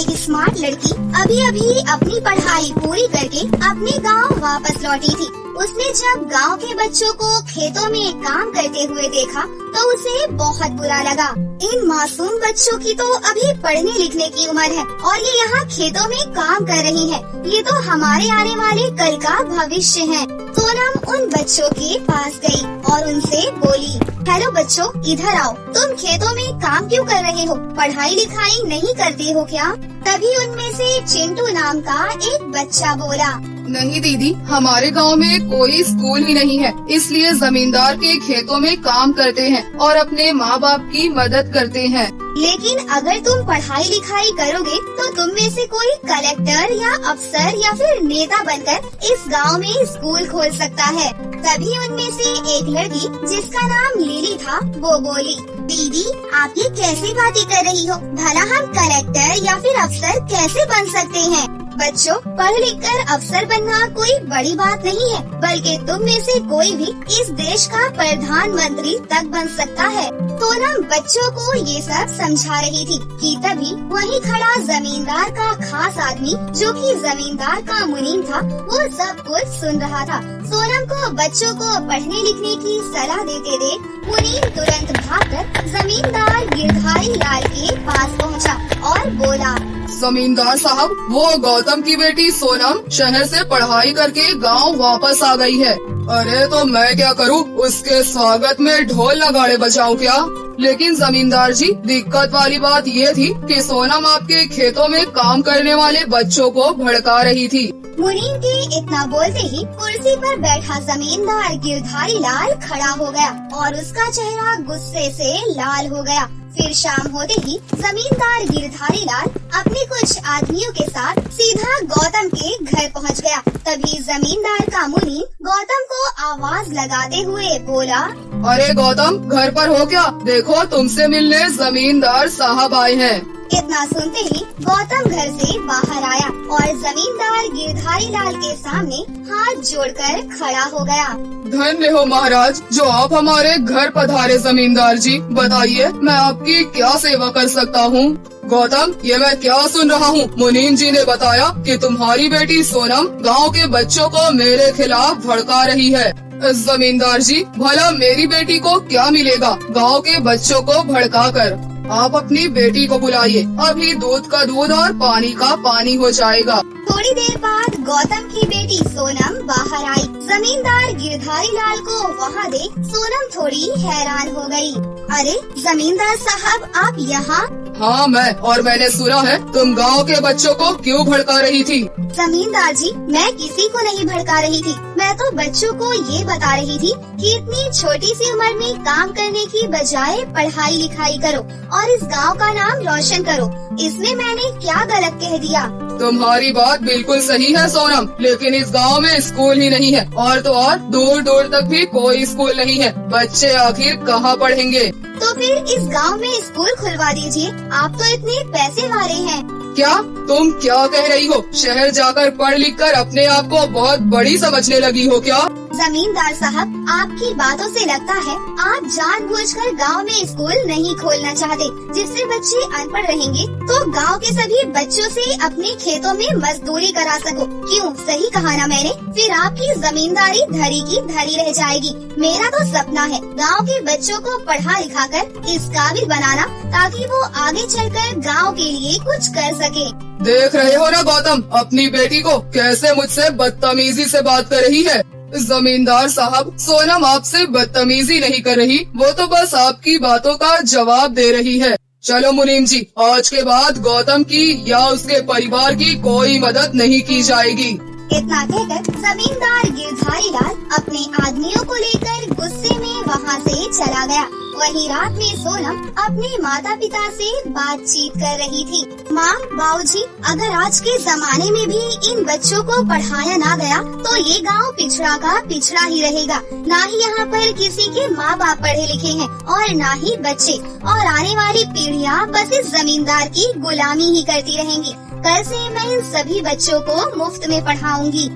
एक स्मार्ट लड़की अभी अभी अपनी पढ़ाई पूरी करके अपने गांव वापस लौटी थी। उसने जब गांव के बच्चों को खेतों में काम करते हुए देखा तो उसे बहुत बुरा लगा। इन मासूम बच्चों की तो अभी पढ़ने लिखने की उम्र है और ये यहाँ खेतों में काम कर रही है। ये तो हमारे आने वाले कल का भविष्य है। सोनम उन बच्चों के पास गई और उनसे बोली, हेलो बच्चों, इधर आओ। तुम खेतों में काम क्यों कर रहे हो? पढ़ाई लिखाई नहीं करते हो क्या? तभी उनमें से चिंटू नाम का एक बच्चा बोला, नहीं दीदी, हमारे गांव में कोई स्कूल ही नहीं है, इसलिए जमींदार के खेतों में काम करते हैं और अपने माँ बाप की मदद करते हैं। लेकिन अगर तुम पढ़ाई लिखाई करोगे तो तुम में से कोई कलेक्टर या अफसर या फिर नेता बनकर इस गांव में स्कूल खोल सकता है। तभी उनमें से एक लड़की जिसका नाम लिली था वो बोली, दीदी आप ये कैसी बातें कर रही हो? भला हम कलेक्टर या फिर अफसर कैसे बन सकते हैं? बच्चों, पढ़ लिख कर अफसर बनना कोई बड़ी बात नहीं है, बल्कि तुम में से कोई भी इस देश का प्रधानमंत्री तक बन सकता है। सोनम बच्चों को ये सब समझा रही थी कि तभी वहीं खड़ा जमींदार का खास आदमी, जो कि जमींदार का मुनीम था, वो सब कुछ सुन रहा था। सोनम को बच्चों को पढ़ने लिखने की सलाह देते देख मुनीम तुरंत भागकर जमींदार गिरधारी लाल के पास पहुंचा और बोला, जमींदार साहब, वो गौतम की बेटी सोनम शहर से पढ़ाई करके गांव वापस आ गई है। अरे तो मैं क्या करूं? उसके स्वागत में ढोल नगाड़े बजाऊं क्या? लेकिन जमींदार जी, दिक्कत वाली बात ये थी कि सोनम आपके खेतों में काम करने वाले बच्चों को भड़का रही थी। मुनीम के इतना बोलते ही कुर्सी पर बैठा जमींदार गिरधारी लाल खड़ा हो गया और उसका चेहरा गुस्से से लाल हो गया। फिर शाम होते ही जमींदार गिरधारी लाल अपने कुछ आदमियों के साथ सीधा गौतम के घर पहुंच गया। तभी जमींदार का मुनीम गौतम को आवाज लगाते हुए बोला, अरे गौतम, घर पर हो क्या? देखो तुमसे मिलने जमींदार साहब आए हैं। इतना सुनते ही गौतम घर से बाहर आया और जमींदार गिरधारी लाल के सामने हाथ जोड़कर खड़ा हो गया। धन्य हो महाराज, जो आप हमारे घर पधारे। जमींदार जी बताइए, मैं आपकी क्या सेवा कर सकता हूँ? गौतम, ये मैं क्या सुन रहा हूँ? मुनीम जी ने बताया कि तुम्हारी बेटी सोनम गांव के बच्चों को मेरे खिलाफ भड़का रही है। जमींदार जी, भला मेरी बेटी को क्या मिलेगा गांव के बच्चों को भड़का कर? आप अपनी बेटी को बुलाइए, अभी दूध का दूध और पानी का पानी हो जाएगा। थोड़ी देर बाद गौतम की बेटी सोनम बाहर आई। जमींदार गिरधारी लाल को वहाँ देख सोनम थोड़ी हैरान हो गई। अरे जमींदार साहब, आप यहाँ? हाँ मैंने सुना है तुम गांव के बच्चों को क्यों भड़का रही थी? जमींदार जी, मैं किसी को नहीं भड़का रही थी। मैं तो बच्चों को ये बता रही थी कि इतनी छोटी सी उम्र में काम करने की बजाय पढ़ाई लिखाई करो और इस गांव का नाम रोशन करो। इसमें मैंने क्या गलत कह दिया? तुम्हारी बात बिल्कुल सही है सोनम, लेकिन इस गांव में स्कूल ही नहीं है और तो और दूर दूर तक भी कोई स्कूल नहीं है। बच्चे आखिर कहाँ पढ़ेंगे? तो फिर इस गांव में स्कूल खुलवा दीजिए, आप तो इतने पैसे वाले हैं। क्या तुम क्या कह रही हो? शहर जाकर पढ़ लिख कर अपने आप को बहुत बड़ी समझने लगी हो क्या? जमींदार साहब, आपकी बातों से लगता है आप जानबूझकर गांव में स्कूल नहीं खोलना चाहते, जिससे बच्चे अनपढ़ रहेंगे तो गांव के सभी बच्चों से अपने खेतों में मजदूरी करा सको। क्यों, सही कहा ना मैंने? फिर आपकी जमींदारी धरी की धरी रह जाएगी। मेरा तो सपना है गांव के बच्चों को पढ़ा लिखा कर इस काबिल बनाना, ताकि वो आगे चलकर गांव के लिए कुछ कर सके। देख रहे हो ना गौतम, अपनी बेटी को कैसे मुझसे बदतमीजी से बात कर रही है। जमींदार साहब, सोनम आपसे बदतमीजी नहीं कर रही, वो तो बस आपकी बातों का जवाब दे रही है। चलो मुनीम जी, आज के बाद गौतम की या उसके परिवार की कोई मदद नहीं की जाएगी। इतना कहकर जमींदार गिरधारी लाल अपने आदमियों को लेकर गुस्से में वहाँ से चला गया। वहीं रात में सोनम अपने माता पिता से बातचीत कर रही थी। माँ, बाबूजी, अगर आज के जमाने में भी इन बच्चों को पढ़ाया ना गया तो ये गांव पिछड़ा का पिछड़ा ही रहेगा। ना ही यहाँ पर किसी के माँ बाप पढ़े लिखे हैं और ना ही बच्चे, और आने वाली पीढ़ियाँ बस इस जमींदार की गुलामी ही करती रहेंगी। कल से मैं इन सभी बच्चों को मुफ्त में पढ़ाऊंगी।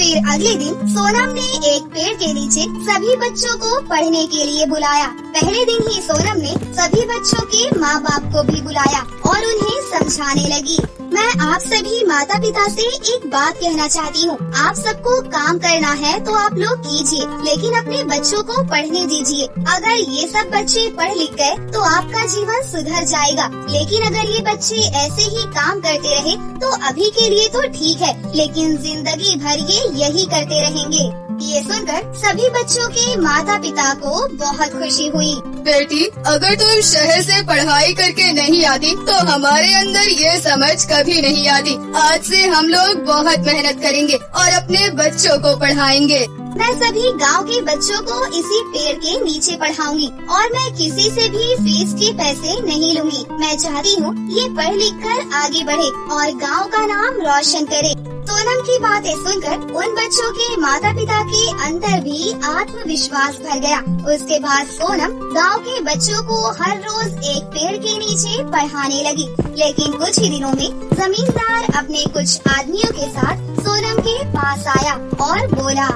फिर अगले दिन सोनम ने एक पेड़ के नीचे सभी बच्चों को पढ़ने के लिए बुलाया। पहले दिन ही सोनम ने सभी बच्चों के माँ बाप को भी बुलाया और उन्हें समझाने लगी। मैं आप सभी माता पिता से एक बात कहना चाहती हूँ। आप सबको काम करना है तो आप लोग कीजिए, लेकिन अपने बच्चों को पढ़ने दीजिए। अगर ये सब बच्चे पढ़ लिख गए तो आपका जीवन सुधर जाएगा, लेकिन अगर ये बच्चे ऐसे ही काम करते रहे तो अभी के लिए तो ठीक है, लेकिन जिंदगी भर ये यही करते रहेंगे। ये सुनकर सभी बच्चों के माता पिता को बहुत खुशी हुई। बेटी, अगर तुम शहर से पढ़ाई करके नहीं आती तो हमारे अंदर ये समझ कभी नहीं आती। आज से हम लोग बहुत मेहनत करेंगे और अपने बच्चों को पढ़ाएंगे। मैं सभी गांव के बच्चों को इसी पेड़ के नीचे पढ़ाऊंगी और मैं किसी से भी फीस के पैसे नहीं लूंगी। मैं चाहती हूँ ये पढ़ लिख कर आगे बढ़े और गांव का नाम रोशन करे। सोनम की बातें सुनकर उन बच्चों के माता पिता के अंदर भी आत्मविश्वास भर गया। उसके बाद सोनम गांव के बच्चों को हर रोज एक पेड़ के नीचे पढ़ाने लगी। लेकिन कुछ ही दिनों में जमींदार अपने कुछ आदमियों के साथ सोनम के पास आया और बोला,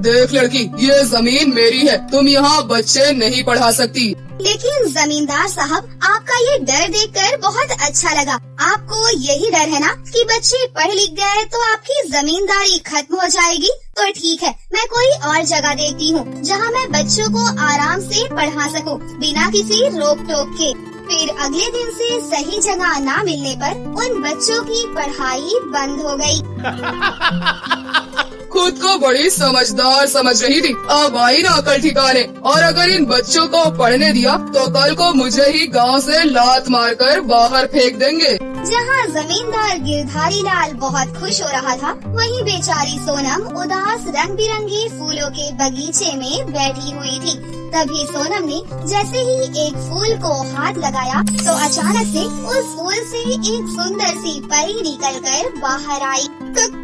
देख लड़की, ये जमीन मेरी है, तुम यहाँ बच्चे नहीं पढ़ा सकती। लेकिन जमींदार साहब, आपका ये डर देखकर बहुत अच्छा लगा। आपको यही डर है ना कि बच्चे पढ़ लिख गए तो आपकी जमींदारी खत्म हो जाएगी? तो ठीक है, मैं कोई और जगह देखती हूँ जहाँ मैं बच्चों को आराम से पढ़ा सकूँ बिना किसी रोक टोक के। फिर अगले दिन से सही जगह न मिलने पर उन बच्चों की पढ़ाई बंद हो गई। खुद को बड़ी समझदार समझ रही थी, अब आई ना अकल ठिकाने। और अगर इन बच्चों को पढ़ने दिया तो कल को मुझे ही गांव से लात मारकर बाहर फेंक देंगे। जहाँ जमींदार गिरधारी लाल बहुत खुश हो रहा था, वहीं बेचारी सोनम उदास रंग बिरंगे फूलों के बगीचे में बैठी हुई थी। तभी सोनम ने जैसे ही एक फूल को हाथ लगाया तो अचानक से उस फूल से एक सुंदर सी परी निकलकर बाहर आई।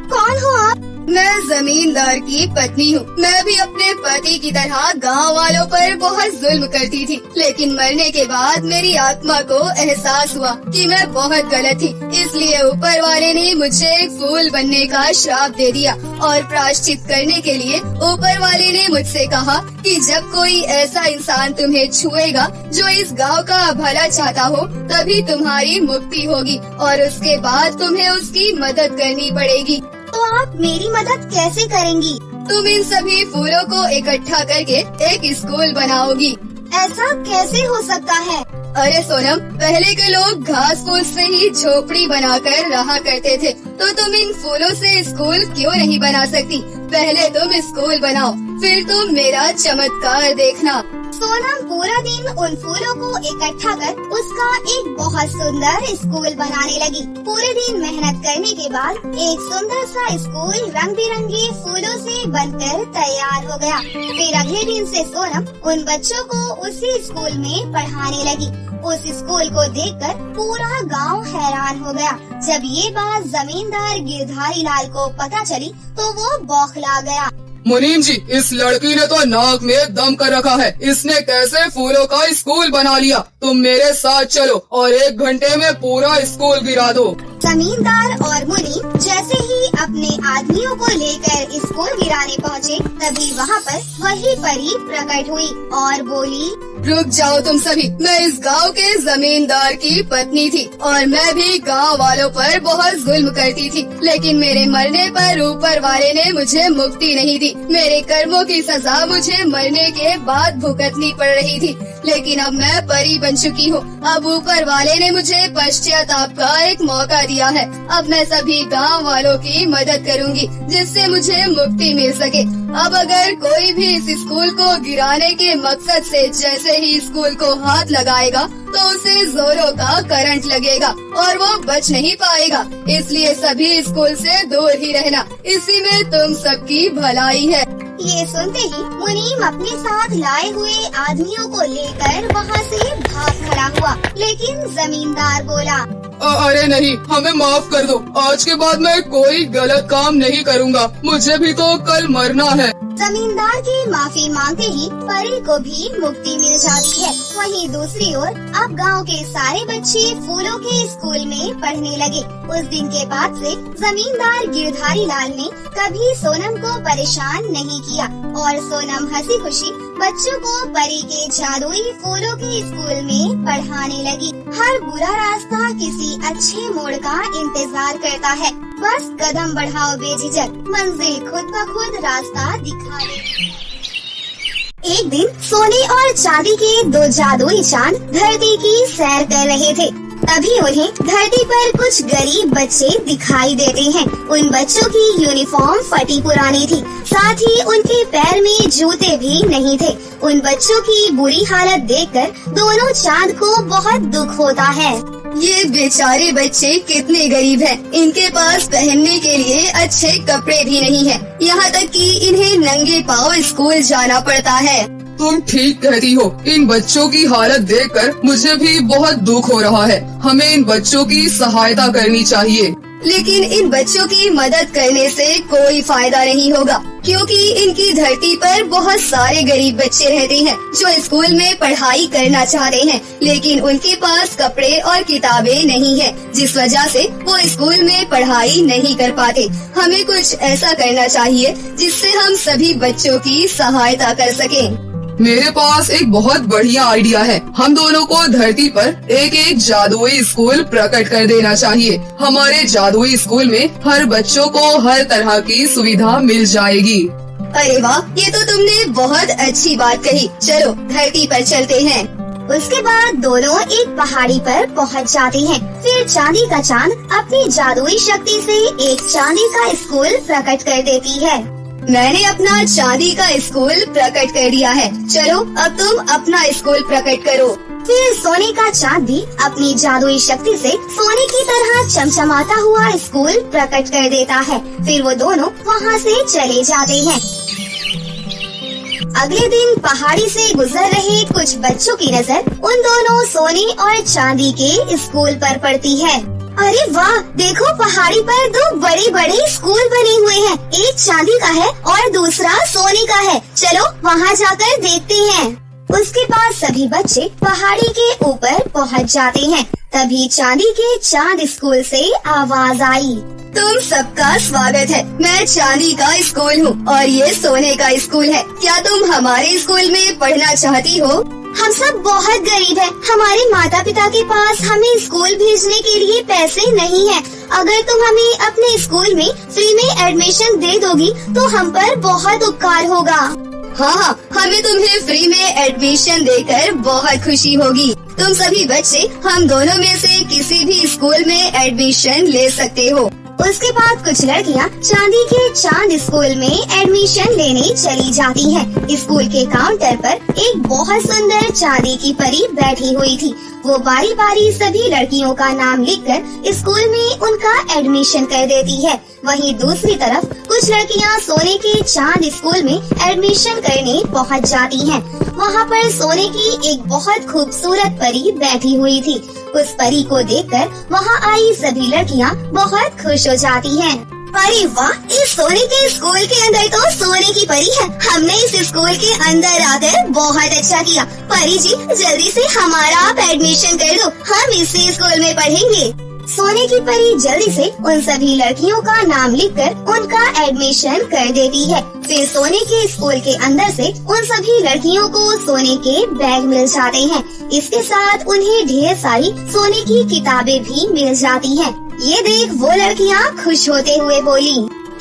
कौन हो आप? मैं जमींदार की पत्नी हूँ। मैं भी अपने पति की तरह गांव वालों पर बहुत जुल्म करती थी, लेकिन मरने के बाद मेरी आत्मा को एहसास हुआ कि मैं बहुत गलत थी। इसलिए ऊपर वाले ने मुझे एक फूल बनने का श्राप दे दिया और प्रायश्चित करने के लिए ऊपर वाले ने मुझसे कहा कि जब कोई ऐसा इंसान तुम्हें छुएगा जो इस गांव का भला चाहता हो, तभी तुम्हारी मुक्ति होगी और उसके बाद तुम्हें उसकी मदद करनी पड़ेगी। तो आप मेरी मदद कैसे करेंगी? तुम इन सभी फूलों को इकट्ठा करके एक स्कूल बनाओगी। ऐसा कैसे हो सकता है? अरे सोनम, पहले के लोग घास फूस से ही झोपड़ी बनाकर रहा करते थे, तो तुम इन फूलों से स्कूल क्यों नहीं बना सकती? पहले तुम स्कूल बनाओ, फिर तुम मेरा चमत्कार देखना। सोनम पूरा दिन उन फूलों को इकट्ठा कर उसका एक बहुत सुंदर स्कूल बनाने लगी। पूरे दिन मेहनत करने के बाद एक सुंदर सा स्कूल रंग बिरंगे फूलों से बनकर तैयार हो गया। फिर अगले दिन से सोनम उन बच्चों को उसी स्कूल में पढ़ाने लगी। उस स्कूल को देखकर पूरा गांव हैरान हो गया। जब ये बात जमींदार गिरधारी लाल को पता चली तो वो बौखला गया। मुनीम जी, इस लड़की ने तो नाक में दम कर रखा है। इसने कैसे फूलों का स्कूल बना लिया? तुम मेरे साथ चलो और 1 घंटे में पूरा स्कूल गिरा दो। जमींदार और मुनीम जैसे ही अपने आदमियों को लेकर स्कूल गिराने पहुँचे, तभी वहाँ पर वही परी प्रकट हुई और बोली, रुक जाओ तुम सभी। मैं इस गांव के जमींदार की पत्नी थी और मैं भी गांव वालों पर बहुत जुल्म करती थी, लेकिन मेरे मरने पर ऊपर वाले ने मुझे मुक्ति नहीं दी। मेरे कर्मों की सजा मुझे मरने के बाद भुगतनी पड़ रही थी, लेकिन अब मैं परी बन चुकी हूँ। अब ऊपर वाले ने मुझे पश्चाताप का एक मौका दिया है। अब मैं सभी गांव वालों की मदद करूँगी जिससे मुझे मुक्ति मिल सके। अब अगर कोई भी इस स्कूल को गिराने के मकसद से जैसे ही स्कूल को हाथ लगाएगा तो उसे जोरों का करंट लगेगा और वो बच नहीं पाएगा। इसलिए सभी स्कूल से दूर ही रहना, इसी में तुम सबकी भलाई है। ये सुनते ही मुनीम अपने साथ लाए हुए आदमियों को लेकर वहाँ से भाग खड़ा हुआ, लेकिन जमींदार बोला, अरे नहीं, हमें माफ कर दो। आज के बाद मैं कोई गलत काम नहीं करूँगा। मुझे भी तो कल मरना है। जमींदार की माफी मांगते ही परी को भी मुक्ति मिल जाती है। वहीं दूसरी ओर अब गांव के सारे बच्चे फूलों के स्कूल में पढ़ने लगे। उस दिन के बाद से जमींदार गिरधारी लाल ने कभी सोनम को परेशान नहीं किया और सोनम हंसी खुशी बच्चों को परी के जादुई फूलों के स्कूल में पढ़ाने लगी। हर बुरा रास्ता किसी अच्छे मोड़ का इंतजार करता है। बस कदम बढ़ाओ बेझिझक, मंजिल खुद ब खुद रास्ता दिखा दे। एक दिन सोने और चांदी के दो जादुई चांद धरती की सैर कर रहे थे। तभी उन्हें धरती पर कुछ गरीब बच्चे दिखाई देते हैं। उन बच्चों की यूनिफॉर्म फटी पुरानी थी, साथ ही उनके पैर में जूते भी नहीं थे। उन बच्चों की बुरी हालत देखकर दोनों चांद को बहुत दुख होता है। ये बेचारे बच्चे कितने गरीब हैं। इनके पास पहनने के लिए अच्छे कपड़े भी नहीं है। यहाँ तक कि इन्हें नंगे पाँव स्कूल जाना पड़ता है। तुम ठीक कहती हो। इन बच्चों की हालत देखकर मुझे भी बहुत दुख हो रहा है। हमें इन बच्चों की सहायता करनी चाहिए। लेकिन इन बच्चों की मदद करने से कोई फायदा नहीं होगा, क्योंकि इनकी धरती पर बहुत सारे गरीब बच्चे रहते हैं जो स्कूल में पढ़ाई करना चाहते हैं, लेकिन उनके पास कपड़े और किताबें नहीं है, जिस वजह से वो स्कूल में पढ़ाई नहीं कर पाते। हमें कुछ ऐसा करना चाहिए जिससे हम सभी बच्चों की सहायता कर सकें। मेरे पास एक बहुत बढ़िया आइडिया है। हम दोनों को धरती पर एक एक जादुई स्कूल प्रकट कर देना चाहिए। हमारे जादुई स्कूल में हर बच्चों को हर तरह की सुविधा मिल जाएगी। अरे वाह, ये तो तुमने बहुत अच्छी बात कही। चलो धरती पर चलते हैं। उसके बाद दोनों एक पहाड़ी पर पहुंच जाते हैं। फिर चांदी का चांद अपनी जादुई शक्ति से एक चांदी का स्कूल प्रकट कर देती है। मैंने अपना चांदी का स्कूल प्रकट कर दिया है। चलो अब तुम अपना स्कूल प्रकट करो। फिर सोने का चांद भी अपनी जादुई शक्ति से सोने की तरह चमचमाता हुआ स्कूल प्रकट कर देता है। फिर वो दोनों वहाँ से चले जाते हैं। अगले दिन पहाड़ी से गुजर रहे कुछ बच्चों की नजर उन दोनों सोने और चांदी के स्कूल पर पड़ती है। अरे वाह, देखो पहाड़ी पर दो बड़े बड़े स्कूल बने हुए हैं। एक चांदी का है और दूसरा सोने का है। चलो वहाँ जाकर देखते हैं। उसके बाद सभी बच्चे पहाड़ी के ऊपर पहुँच जाते हैं। तभी चांदी के चांद स्कूल से आवाज आई, तुम सबका स्वागत है। मैं चांदी का स्कूल हूँ और ये सोने का स्कूल है। क्या तुम हमारे स्कूल में पढ़ना चाहती हो? हम सब बहुत गरीब हैं। हमारे माता पिता के पास हमें स्कूल भेजने के लिए पैसे नहीं है। अगर तुम हमें अपने स्कूल में फ्री में एडमिशन दे दोगी तो हम पर बहुत उपकार होगा। हाँ, हमें तुम्हें फ्री में एडमिशन देकर बहुत खुशी होगी। तुम सभी बच्चे हम दोनों में से किसी भी स्कूल में एडमिशन ले सकते हो। उसके बाद कुछ लड़कियां चांदी के चांद स्कूल में एडमिशन लेने चली जाती हैं। स्कूल के काउंटर पर एक बहुत सुंदर चांदी की परी बैठी हुई थी। वो बारी बारी सभी लड़कियों का नाम लिखकर स्कूल में उनका एडमिशन कर देती है। वहीं दूसरी तरफ कुछ लड़कियां सोने के चांद स्कूल में एडमिशन करने पहुंच जाती हैं। वहां पर सोने की एक बहुत खूबसूरत परी बैठी हुई थी। उस परी को देखकर वहां आई सभी लड़कियां बहुत खुश हो जाती हैं। अरे वाह, इस सोने के स्कूल के अंदर तो सोने की परी है। हमने इस स्कूल के अंदर आकर बहुत अच्छा किया। परी जी, जल्दी से हमारा आप एडमिशन कर दो, हम इसी स्कूल में पढ़ेंगे। सोने की परी जल्दी से उन सभी लड़कियों का नाम लिखकर उनका एडमिशन कर देती है। फिर सोने के स्कूल के अंदर से उन सभी लड़कियों को सोने के बैग मिल जाते हैं। इसके साथ उन्हें ढेर सारी सोने की किताबें भी मिल जाती हैं। ये देख वो लड़कियाँ खुश होते हुए बोली,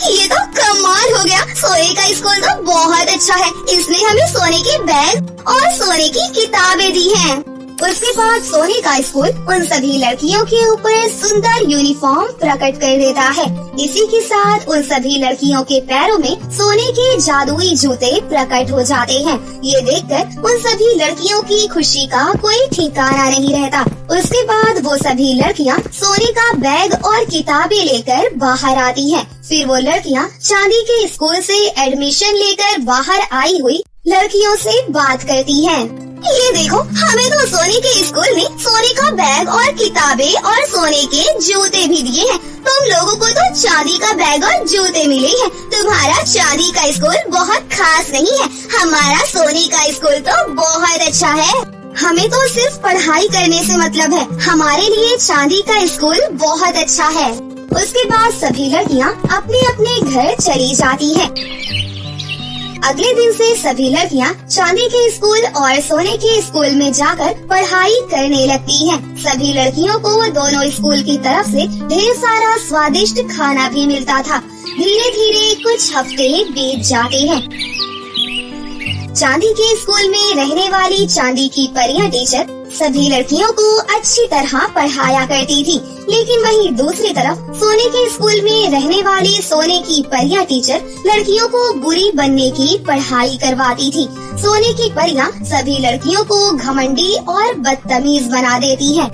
ये तो कमाल हो गया। सोने का स्कूल तो बहुत अच्छा है। इसने हमें सोने के बैग और सोने की किताबें दी हैं। उसके बाद सोने का स्कूल उन सभी लड़कियों के ऊपर सुंदर यूनिफॉर्म प्रकट कर देता है। इसी के साथ उन सभी लड़कियों के पैरों में सोने के जादुई जूते प्रकट हो जाते हैं। ये देखकर उन सभी लड़कियों की खुशी का कोई ठिकाना नहीं रहता। उसके बाद वो सभी लड़कियां सोने का बैग और किताबें लेकर बाहर आती हैं। फिर वो लड़कियां चांदी के स्कूल से एडमिशन लेकर बाहर आई हुई लड़कियों से बात करती हैं। ये देखो, हमें तो सोने के स्कूल में सोने का बैग और किताबें और सोने के जूते भी दिए हैं। तुम लोगों को तो चांदी का बैग और जूते मिले हैं। तुम्हारा चांदी का स्कूल बहुत खास नहीं है, हमारा सोने का स्कूल तो बहुत अच्छा है। हमें तो सिर्फ पढ़ाई करने से मतलब है, हमारे लिए चांदी का स्कूल बहुत अच्छा है। उसके बाद सभी लड़कियाँ अपने अपने घर चली जाती हैं। अगले दिन से सभी लड़कियाँ चांदी के स्कूल और सोने के स्कूल में जाकर पढ़ाई करने लगती हैं। सभी लड़कियों को दोनों स्कूल की तरफ से ढेर सारा स्वादिष्ट खाना भी मिलता था। धीरे धीरे कुछ हफ्ते बीत जाते हैं। चांदी के स्कूल में रहने वाली चांदी की परियां टीचर सभी लड़कियों को अच्छी तरह पढ़ाया करती थी, लेकिन वहीं दूसरी तरफ सोने के स्कूल में रहने वाली सोने की परियां टीचर लड़कियों को बुरी बनने की पढ़ाई करवाती थी। सोने की परियां सभी लड़कियों को घमंडी और बदतमीज बना देती हैं।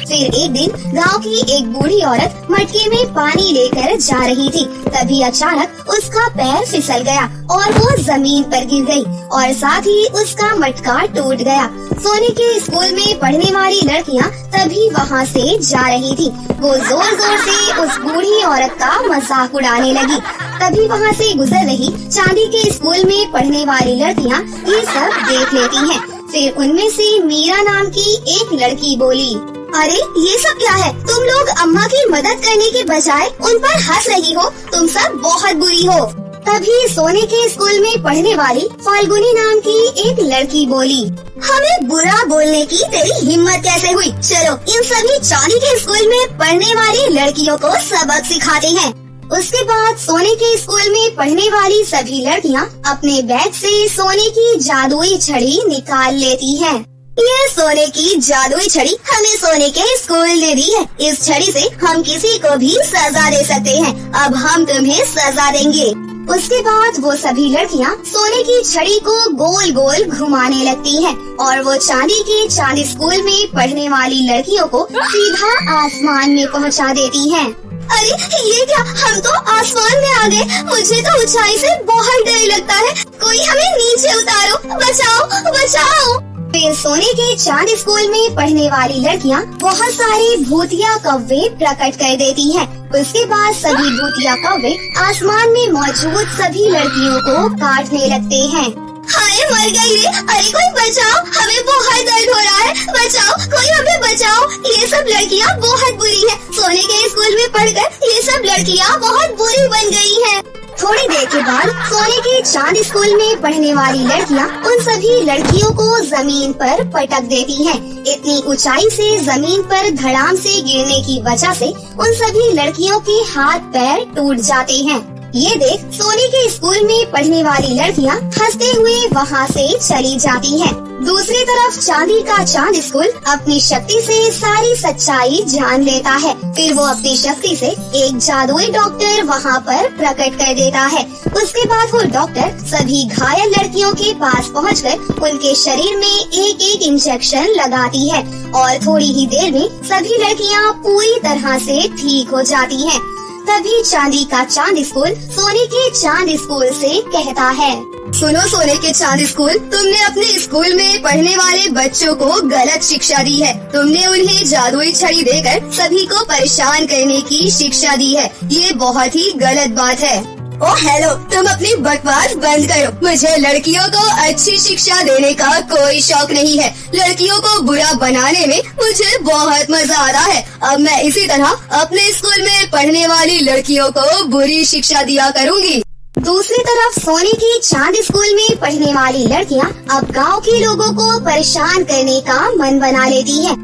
फिर एक दिन गांव की एक बूढ़ी औरत मटके में पानी लेकर जा रही थी। तभी अचानक उसका पैर फिसल गया और वो जमीन पर गिर गई और साथ ही उसका मटका टूट गया। सोने के स्कूल में पढ़ने वाली लड़कियां तभी वहां से जा रही थी। वो जोर जोर से उस बूढ़ी औरत का मजाक उड़ाने लगी। तभी वहां से गुजर रही चांदी के स्कूल में पढ़ने वाली लड़कियां ये सब देख लेती हैं। फिर उनमें से मीरा नाम की एक लड़की बोली, अरे ये सब क्या है? तुम लोग अम्मा की मदद करने के बजाय उन पर हंस रही हो। तुम सब बहुत बुरी हो। तभी सोने के स्कूल में पढ़ने वाली फाल्गुनी नाम की एक लड़की बोली, हमें बुरा बोलने की तेरी हिम्मत कैसे हुई? चलो इन सभी चांदी के स्कूल में पढ़ने वाली लड़कियों को सबक सिखाते हैं। उसके बाद सोने के स्कूल में पढ़ने वाली सभी लड़कियां अपने बैग से सोने की जादुई छड़ी निकाल लेती हैं। ये सोने की जादुई छड़ी हमें सोने के स्कूल ने दी है। इस छड़ी से हम किसी को भी सजा दे सकते हैं। अब हम तुम्हें सजा देंगे। उसके बाद वो सभी लड़कियां सोने की छड़ी को गोल गोल घुमाने लगती हैं और वो चांदी के चांदी स्कूल में पढ़ने वाली लड़कियों को सीधा आसमान में पहुंचा देती हैं। अरे ये क्या? हम तो आसमान में आ गए। मुझे तो ऊंचाई से बहुत डर लगता है। कोई हमें नीचे उतारो, बचाओ बचाओ। फिर सोने के चांद स्कूल में पढ़ने वाली लड़कियां बहुत सारे भूतिया कौवे प्रकट कर देती हैं। उसके बाद सभी भूतिया कौवे आसमान में मौजूद सभी लड़कियों को काटने लगते हैं। हाय मर गई रे! अरे कोई बचाओ, हमें बहुत दर्द हो रहा है। बचाओ, कोई हमें बचाओ। ये सब लड़कियां बहुत बुरी है। सोने के स्कूल में पढ़कर ये सब लड़कियां बहुत बुरी बन गई हैं। थोड़ी देर के बाद सोने के चांद स्कूल में पढ़ने वाली लड़कियां उन सभी लड़कियों को जमीन पर पटक देती हैं। इतनी ऊंचाई से जमीन पर धड़ाम से गिरने की वजह से उन सभी लड़कियों के हाथ पैर टूट जाते हैं। ये देख सोने के स्कूल में पढ़ने वाली लड़कियां हंसते हुए वहां से चली जाती हैं। दूसरी तरफ चांदी का चांद स्कूल अपनी शक्ति से सारी सच्चाई जान लेता है। फिर वो अपनी शक्ति से एक जादुई डॉक्टर वहाँ पर प्रकट कर देता है। उसके बाद वो डॉक्टर सभी घायल लड़कियों के पास पहुँचकर उनके शरीर में एक एक इंजेक्शन लगाती है और थोड़ी ही देर में सभी लड़कियाँ पूरी तरह से ठीक हो जाती हैं। तभी चांदी का चांद स्कूल सोने के चांद स्कूल से कहता है, सुनो सोने के चांद स्कूल, तुमने अपने स्कूल में पढ़ने वाले बच्चों को गलत शिक्षा दी है। तुमने उन्हें जादुई छड़ी देकर सभी को परेशान करने की शिक्षा दी है। ये बहुत ही गलत बात है। ओ हेलो, तुम अपनी बकवास बंद करो। मुझे लड़कियों को अच्छी शिक्षा देने का कोई शौक नहीं है। लड़कियों को बुरा बनाने में मुझे बहुत मजा आ रहा है। अब मैं इसी तरह अपने स्कूल में पढ़ने वाली लड़कियों को बुरी शिक्षा दिया करूँगी। दूसरी तरफ सोने के चांद स्कूल में पढ़ने वाली लड़कियां अब गांव के लोगों को परेशान करने का मन बना लेती हैं।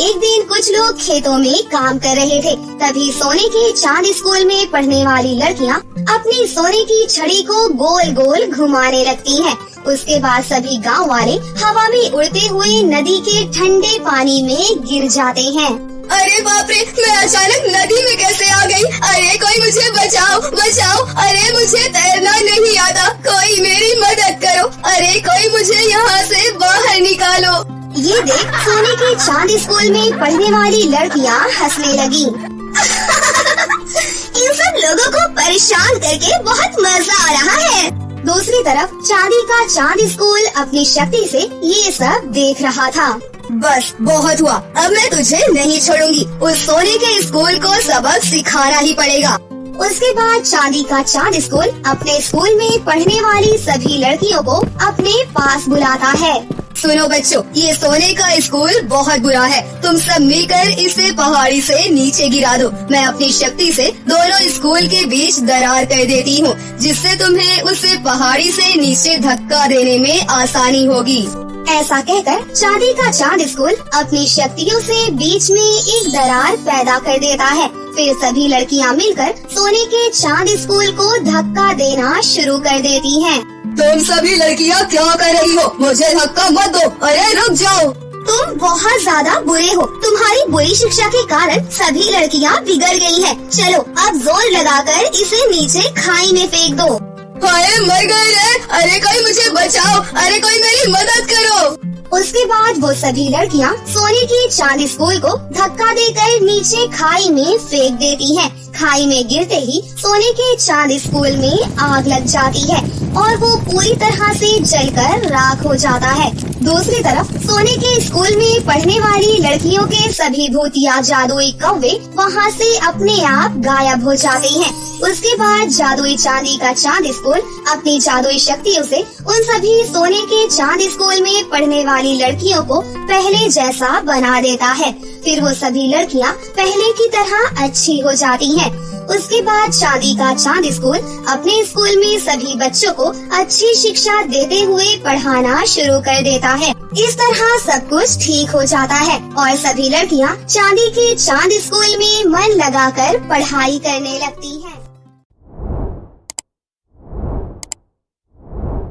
एक दिन कुछ लोग खेतों में काम कर रहे थे। तभी सोने के चांद स्कूल में पढ़ने वाली लड़कियां अपनी सोने की छड़ी को गोल गोल घुमाने लगती हैं। उसके बाद सभी गांव वाले हवा में उड़ते हुए नदी के ठंडे पानी में गिर जाते हैं। अरे बाप रे, मैं अचानक नदी में कैसे आ गई? अरे कोई मुझे बचाओ बचाओ। अरे मुझे तैरना नहीं आता, कोई मेरी मदद करो। अरे कोई मुझे यहाँ से बाहर निकालो। ये देख सोने के चांद स्कूल में पढ़ने वाली लड़कियाँ हंसने लगी। इन सब लोगों को परेशान करके बहुत मजा आ रहा है। दूसरी तरफ चांदी का चांद स्कूल अपनी शक्ति से ये सब देख रहा था। बस बहुत हुआ, अब मैं तुझे नहीं छोड़ूंगी। उस सोने के स्कूल को सबक सिखाना ही पड़ेगा। उसके बाद चांदी का चांद स्कूल अपने स्कूल में पढ़ने वाली सभी लड़कियों को अपने पास बुलाता है। सुनो बच्चों, ये सोने का स्कूल बहुत बुरा है। तुम सब मिलकर इसे पहाड़ी से नीचे गिरा दो। मैं अपनी शक्ति से दोनों स्कूल के बीच दरार कर देती हूँ, जिससे तुम्हें उसे पहाड़ी से नीचे धक्का देने में आसानी होगी। ऐसा कहकर चांदी का चांद स्कूल अपनी शक्तियों से बीच में एक दरार पैदा कर देता है। फिर सभी लड़कियां मिलकर सोने के चांद स्कूल को धक्का देना शुरू कर देती हैं। तुम सभी लड़कियां क्या कर रही हो? मुझे धक्का मत दो। अरे रुक जाओ। तुम बहुत ज्यादा बुरे हो। तुम्हारी बुरी शिक्षा के कारण सभी लड़कियां बिगड़ गई हैं। चलो अब जोर लगाकर इसे नीचे खाई में फेंक दो। हाय मर गए रे। अरे कोई मुझे बचाओ। अरे कोई मेरी मदद करो। उसके बाद वो सभी लड़कियां सोने के चांद स्कूल को धक्का देकर नीचे खाई में फेंक देती हैं। खाई में गिरते ही सोने के चांद स्कूल में आग लग जाती है और वो पूरी तरह से जलकर राख हो जाता है। दूसरी तरफ सोने के स्कूल में पढ़ने वाली लड़कियों के सभी भूतिया जादुई कौवे वहाँ से अपने आप गायब हो जाते हैं। उसके बाद जादुई चांदी का चांद स्कूल अपनी जादुई शक्तियों से उन सभी सोने के चांद स्कूल में पढ़ने वाली लड़कियों को पहले जैसा बना देता है। फिर वो सभी लड़कियां पहले की तरह अच्छी हो जाती हैं। उसके बाद चांदी का चांद स्कूल अपने स्कूल में सभी बच्चों को अच्छी शिक्षा देते हुए पढ़ाना शुरू कर देता है। इस तरह सब कुछ ठीक हो जाता है और सभी लड़कियां चांदी के चांद स्कूल में मन लगाकर पढ़ाई करने लगती हैं।